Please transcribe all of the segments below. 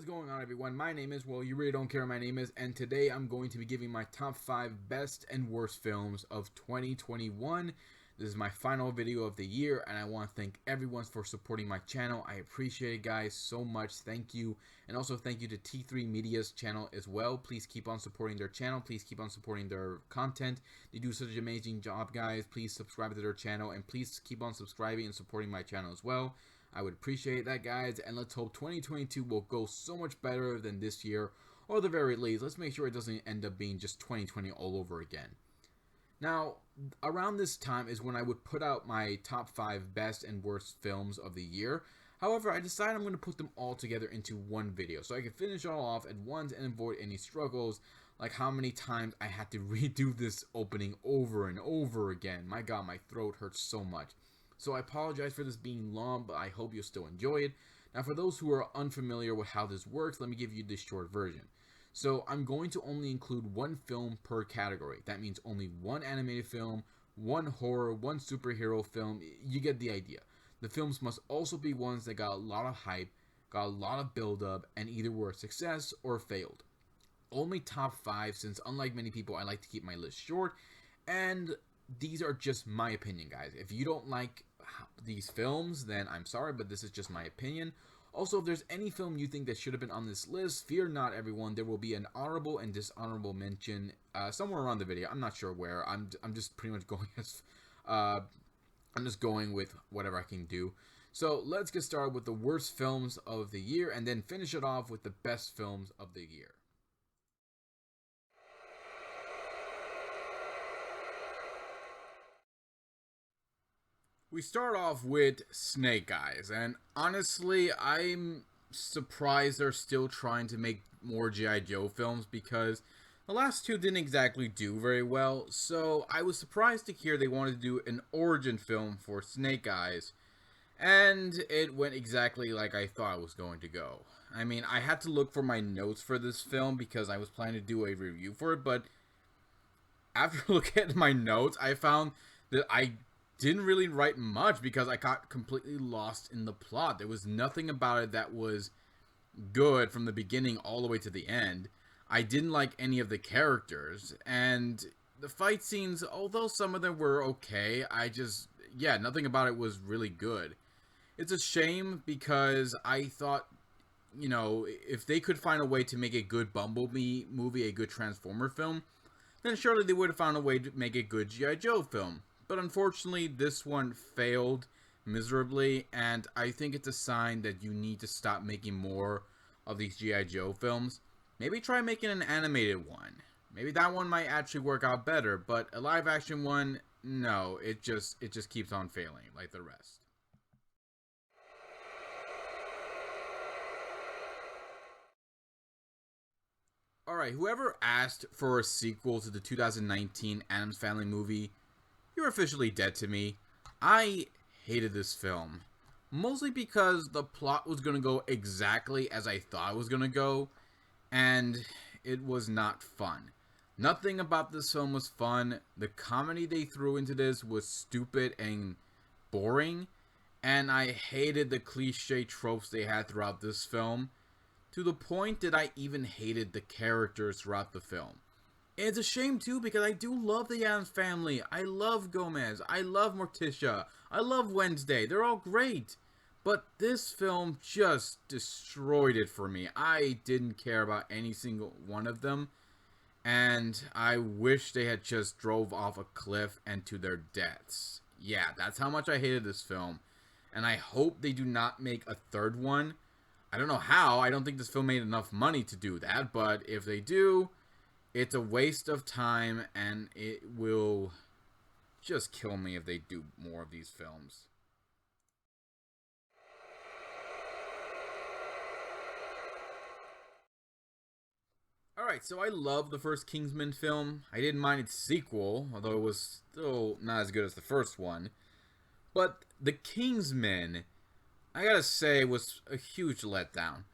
is going on, everyone? My name is, well, you really don't care what my name is, and today I'm going to be giving my top 5 best and worst films of 2021. This is my final video of the year, and I want to thank everyone for supporting my channel. I appreciate it, guys, so much. Thank you. And also thank you to T3 Media's channel as well. Please keep on supporting their channel. Please keep on supporting their content. They do such an amazing job, guys. Please subscribe to their channel, and please keep on subscribing and supporting my channel as well. I would appreciate that, guys, and let's hope 2022 will go so much better than this year, or at the very least, let's make sure it doesn't end up being just 2020 all over again. Now, around this time is when I would put out my top 5 best and worst films of the year. However, I decided I'm going to put them all together into one video, so I can finish it all off at once and avoid any struggles, like how many times I had to redo this opening over and over again. My god, my throat hurts so much. So I apologize for this being long, but I hope you'll still enjoy it. Now, for those who are unfamiliar with how this works, let me give you this short version. So I'm going to only include one film per category. That means only one animated film, one horror, one superhero film. You get the idea. The films must also be ones that got a lot of hype, got a lot of build-up, and either were a success or failed. Only top 5, since unlike many people, I like to keep my list short, and these are just my opinion, guys. If you don't like these films, then I'm sorry, but this is just my opinion. Also, if there's any film you think that should have been on this list, fear not, everyone. There will be an honorable and dishonorable mention somewhere around the video. I'm not sure where. I'm just pretty much going as I'm just going with whatever I can do. So let's get started with the worst films of the year, and then finish it off with the best films of the year. We start off with Snake Eyes, and honestly, I'm surprised they're still trying to make more G.I. Joe films, because the last two didn't exactly do very well, so I was surprised to hear they wanted to do an origin film for Snake Eyes, and it went exactly like I thought it was going to go. I mean, I had to look for my notes for this film because I was planning to do a review for it, but after looking at my notes, I found that I didn't really write much because I got completely lost in the plot. There was nothing about it that was good from the beginning all the way to the end. I didn't like any of the characters, and the fight scenes, although some of them were okay, nothing about it was really good. It's a shame because I thought, you know, if they could find a way to make a good Bumblebee movie, a good Transformer film, then surely they would have found a way to make a good G.I. Joe film. But unfortunately, this one failed miserably, and I think it's a sign that you need to stop making more of these G.I. Joe films. Maybe try making an animated one. Maybe that one might actually work out better, but a live-action one, no, it just keeps on failing, like the rest. Alright, whoever asked for a sequel to the 2019 Addams Family movie, you're officially dead to me. I hated this film. Mostly because the plot was going to go exactly as I thought it was going to go. And it was not fun. Nothing about this film was fun. The comedy they threw into this was stupid and boring. And I hated the cliche tropes they had throughout this film. To the point that I even hated the characters throughout the film. And it's a shame too, because I do love the Addams Family. I love Gomez. I love Morticia. I love Wednesday. They're all great. But this film just destroyed it for me. I didn't care about any single one of them. And I wish they had just drove off a cliff and to their deaths. Yeah, that's how much I hated this film. And I hope they do not make a third one. I don't know how. I don't think this film made enough money to do that. But if they do, it's a waste of time, and it will just kill me if they do more of these films. Alright, so I love the first Kingsman film. I didn't mind its sequel, although it was still not as good as the first one. But the Kingsman, I gotta say, was a huge letdown.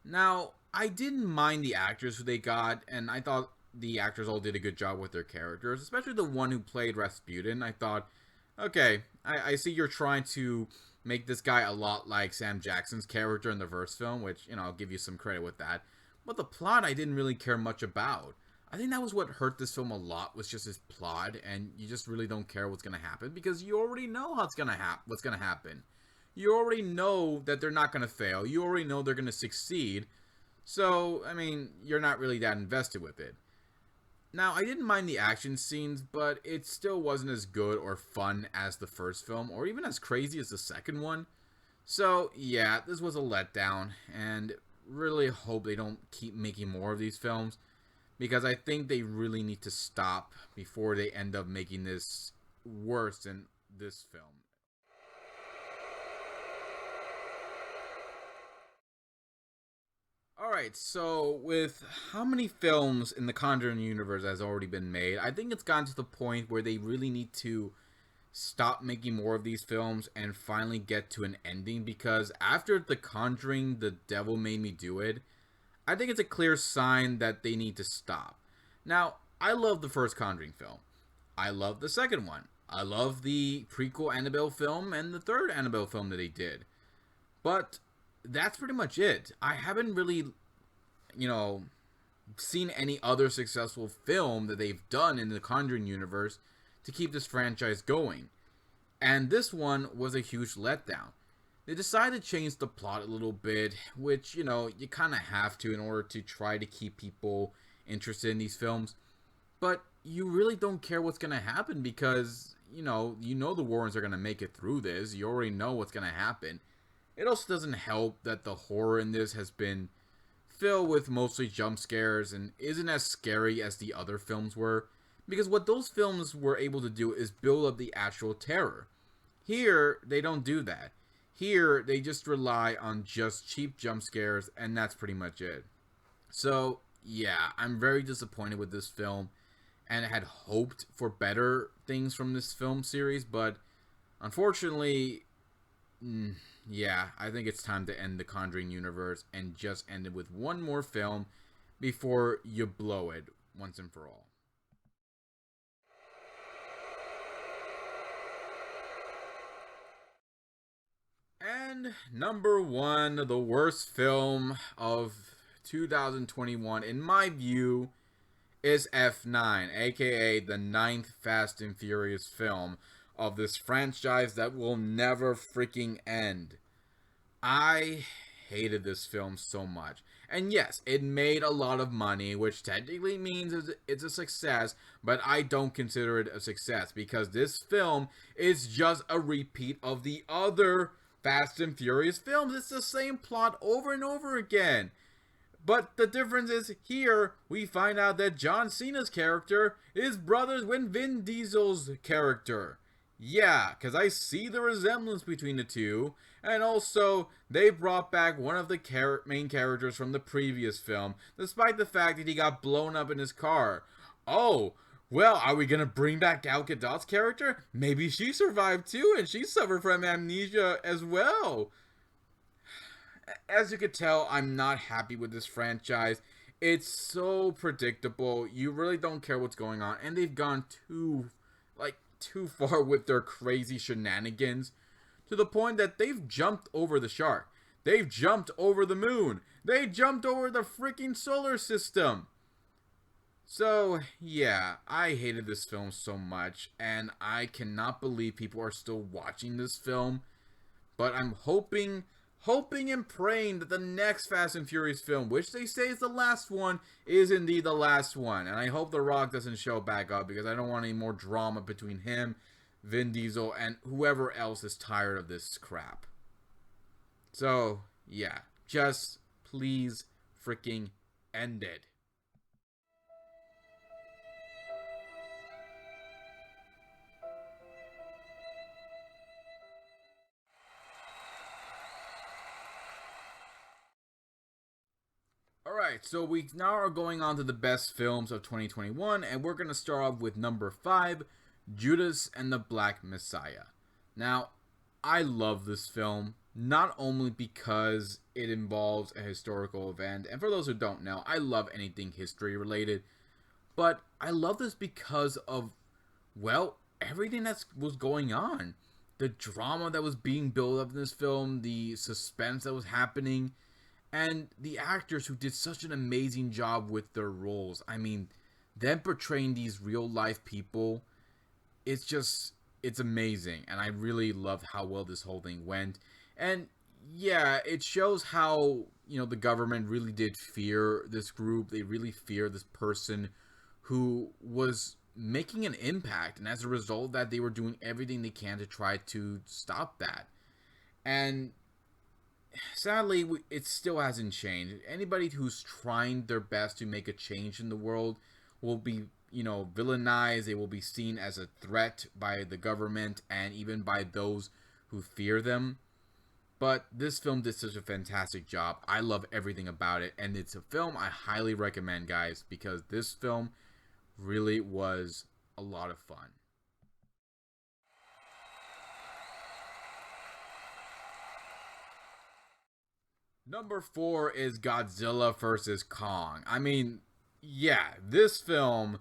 Now, I didn't mind the actors who they got, and I thought the actors all did a good job with their characters, especially the one who played Rasputin. I thought, okay, I see you're trying to make this guy a lot like Sam Jackson's character in the first film, which, I'll give you some credit with that. But the plot I didn't really care much about. I think that was what hurt this film a lot, was just his plot, and you just really don't care what's going to happen because you already know what's going to happen. You already know that they're not going to fail. You already know they're going to succeed. So, I mean, you're not really that invested with it. Now, I didn't mind the action scenes, but it still wasn't as good or fun as the first film, or even as crazy as the second one. So, yeah, this was a letdown, and really hope they don't keep making more of these films, because I think they really need to stop before they end up making this worse than this film. Alright, so with how many films in the Conjuring universe has already been made, I think it's gotten to the point where they really need to stop making more of these films and finally get to an ending, because after The Conjuring, The Devil Made Me Do It, I think it's a clear sign that they need to stop. Now, I love the first Conjuring film. I love the second one. I love the prequel Annabelle film and the third Annabelle film that they did. But that's pretty much it. I haven't really, seen any other successful film that they've done in the Conjuring universe to keep this franchise going. And this one was a huge letdown. They decided to change the plot a little bit, which, you kind of have to in order to try to keep people interested in these films. But you really don't care what's going to happen because, the Warrens are going to make it through this. You already know what's going to happen. It also doesn't help that the horror in this has been filled with mostly jump scares and isn't as scary as the other films were, because what those films were able to do is build up the actual terror. Here, they don't do that. Here, they just rely on just cheap jump scares, and that's pretty much it. So, yeah, I'm very disappointed with this film, and I had hoped for better things from this film series, but unfortunately, yeah, I think it's time to end the Conjuring universe and just end it with one more film before you blow it once and for all. And number one, the worst film of 2021, in my view, is F9, aka the ninth Fast and Furious film of this franchise that will never freaking end. I hated this film so much. And yes, it made a lot of money, which technically means it's a success, but I don't consider it a success because this film is just a repeat of the other Fast and Furious films. It's the same plot over and over again. But the difference is here we find out that John Cena's character is brothers with Vin Diesel's character. Yeah, because I see the resemblance between the two. And also, they brought back one of the main characters from the previous film, despite the fact that he got blown up in his car. Oh, well, are we going to bring back Gal Gadot's character? Maybe she survived too, and she suffered from amnesia as well. As you could tell, I'm not happy with this franchise. It's so predictable. You really don't care what's going on. And they've gone too far with their crazy shenanigans, to the point that they've jumped over the shark. They've jumped over the moon. They jumped over the freaking solar system. So, yeah, I hated this film so much, and I cannot believe people are still watching this film. But I'm hoping and praying that the next Fast and Furious film, which they say is the last one, is indeed the last one. And I hope The Rock doesn't show back up, because I don't want any more drama between him, Vin Diesel, and whoever else is tired of this crap. So, yeah, just please freaking end it. Alright, so we now are going on to the best films of 2021, and we're going to start off with number 5, Judas and the Black Messiah. Now, I love this film, not only because it involves a historical event, and for those who don't know, I love anything history related, but I love this because of, well, everything that was going on. the drama that was being built up in this film, the suspense that was happening, and the actors who did such an amazing job with their roles. I mean, them portraying these real life people, it's just, it's amazing. And I really loved how well this whole thing went. And yeah, it shows how, the government really did fear this group. They really fear this person who was making an impact. And as a result of that, they were doing everything they can to try to stop that. And sadly, it still hasn't changed. Anybody who's trying their best to make a change in the world will be, villainized. They will be seen as a threat by the government and even by those who fear them. But this film did such a fantastic job. I love everything about it. And it's a film I highly recommend, guys, because this film really was a lot of fun. Number 4 is Godzilla vs. Kong. I mean, yeah, this film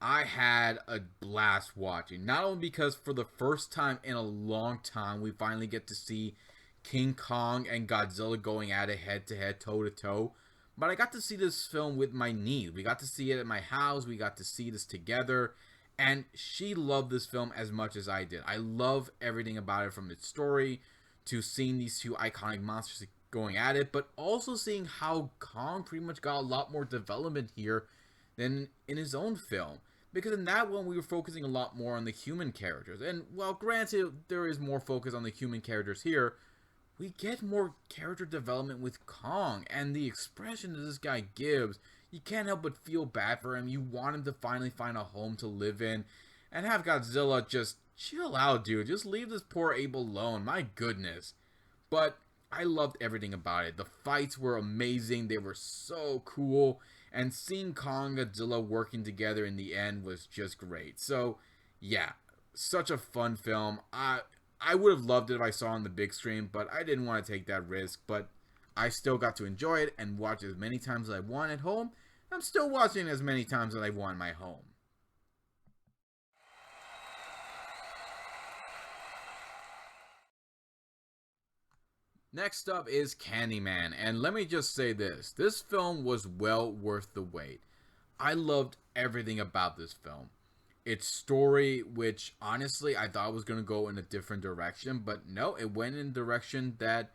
I had a blast watching. Not only because for the first time in a long time we finally get to see King Kong and Godzilla going at it head to head, toe to toe, but I got to see this film with my niece. We got to see it at my house. We got to see this together. And she loved this film as much as I did. I love everything about it, from its story to seeing these two iconic monsters going at it, but also seeing how Kong pretty much got a lot more development here than in his own film. Because in that one, we were focusing a lot more on the human characters. And while granted, there is more focus on the human characters here, we get more character development with Kong, and the expression that this guy gives, you can't help but feel bad for him. You want him to finally find a home to live in, and have Godzilla just chill out, dude. Just leave this poor Abe alone. My goodness. But I loved everything about it. The fights were amazing. They were so cool. And seeing Kong and Godzilla working together in the end was just great. So, yeah, such a fun film. I would have loved it if I saw it on the big screen, but I didn't want to take that risk. But I still got to enjoy it and watch it as many times as I want at home. I'm still watching it as many times as I want in my home. Next up is Candyman, and let me just say this film was well worth the wait. I loved everything about this film. Its story, which honestly I thought was going to go in a different direction, but no, it went in a direction that,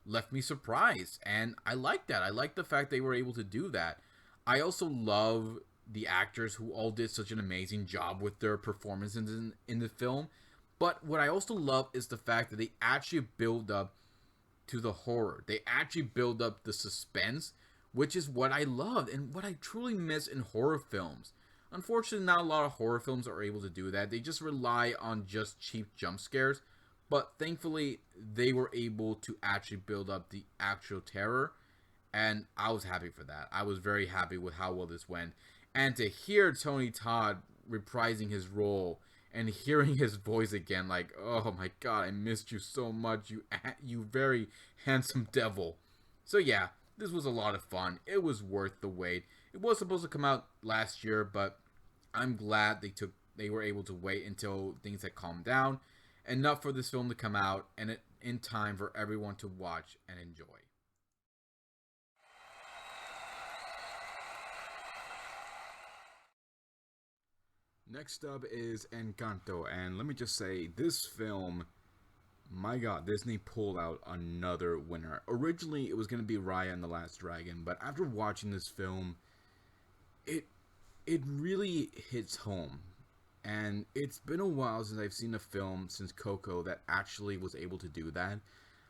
left me surprised, and I like that. I like the fact they were able to do that. I also love the actors who all did such an amazing job with their performances in the film. But what I also love is the fact that they actually build up to the horror. They actually build up the suspense, which is what I loved and what I truly miss in horror films. Unfortunately, not a lot of horror films are able to do that. They just rely on just cheap jump scares. But thankfully, they were able to actually build up the actual terror. And I was happy for that. I was very happy with how well this went. And to hear Tony Todd reprising his role and hearing his voice again, like, oh my god, I missed you so much, you very handsome devil. So yeah, this was a lot of fun. It was worth the wait. It was supposed to come out last year, but I'm glad they were able to wait until things had calmed down enough for this film to come out and in time for everyone to watch and enjoy. Next up is Encanto, and let me just say, this film, my god, Disney pulled out another winner. Originally, it was going to be Raya and the Last Dragon, but after watching this film, it it really hits home. And it's been a while since I've seen a film since Coco that actually was able to do that.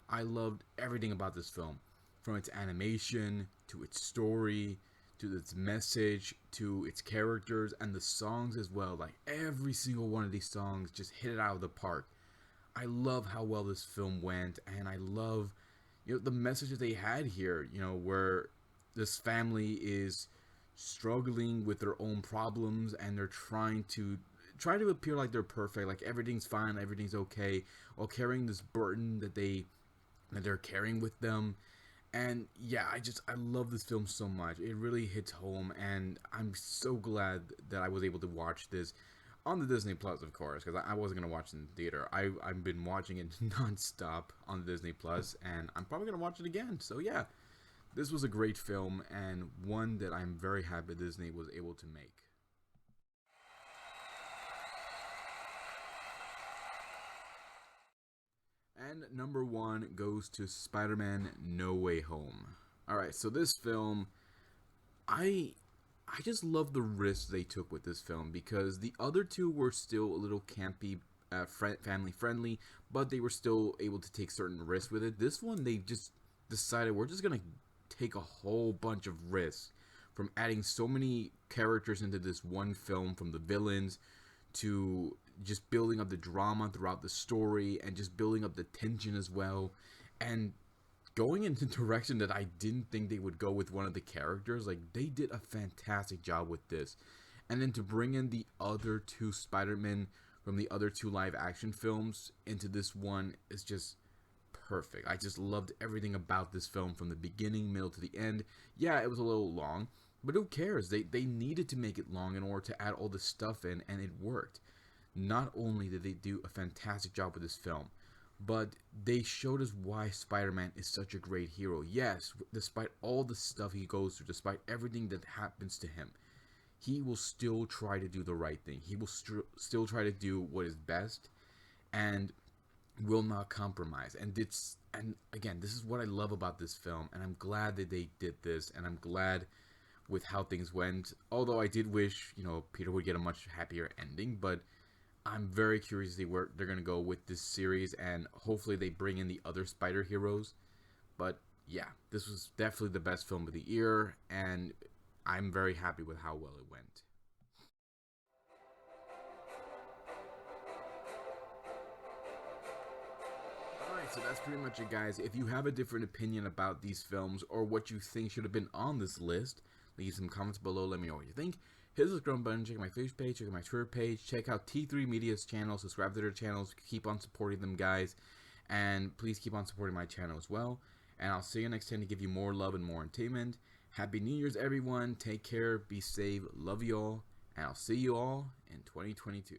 I loved everything about this film, from its animation to its story to its message to its characters and the songs as well. Like every single one of these songs just hit it out of the park. I love how well this film went, and I love, the messages they had here. Where this family is struggling with their own problems, and they're trying to appear like they're perfect, like everything's fine, everything's okay, while carrying this burden that they're carrying with them. And yeah, I love this film so much. It really hits home, and I'm so glad that I was able to watch this. on the Disney Plus, of course, because I wasn't gonna watch it in the theater. I've been watching it nonstop on the Disney Plus, and I'm probably gonna watch it again. So yeah, this was a great film and one that I'm very happy Disney was able to make. And number one goes to Spider-Man No Way Home. All right, so this film, I I just love the risks they took with this film because the other two were still a little campy, family friendly, but they were still able to take certain risks with it. This one, they just decided we're just gonna take a whole bunch of risks from adding so many characters into this one film, from the villains to just building up the drama throughout the story and just building up the tension as well, and going into a direction that I didn't think they would go with one of the characters. Like, they did a fantastic job with this. And then to bring in the other two Spider-Men from the other two live action films into this one is just perfect. I just loved everything about this film from the beginning, middle to the end. Yeah, it was a little long, but who cares? They needed to make it long in order to add all this stuff in, and it worked. Not only did they do a fantastic job with this film, but they showed us why Spider-Man is such a great hero. Yes, despite all the stuff he goes through, despite everything that happens to him, he will still try to do the right thing. He will still try to do what is best, and will not compromise. And again, this is what I love about this film, and I'm glad that they did this, and I'm glad with how things went. Although I did wish, Peter would get a much happier ending, but I'm very curious to see where they're going to go with this series, and hopefully they bring in the other Spider heroes. But yeah, this was definitely the best film of the year, and I'm very happy with how well it went. Alright, so that's pretty much it, guys. If you have a different opinion about these films or what you think should have been on this list, leave some comments below. Let me know what you think. Hit the subscribe button, check out my Facebook page, check out my Twitter page, check out T3 Media's channel, subscribe to their channels, keep on supporting them, guys, and please keep on supporting my channel as well. And I'll see you next time to give you more love and more entertainment. Happy New Year's, everyone. Take care, be safe, love you all, and I'll see you all in 2022.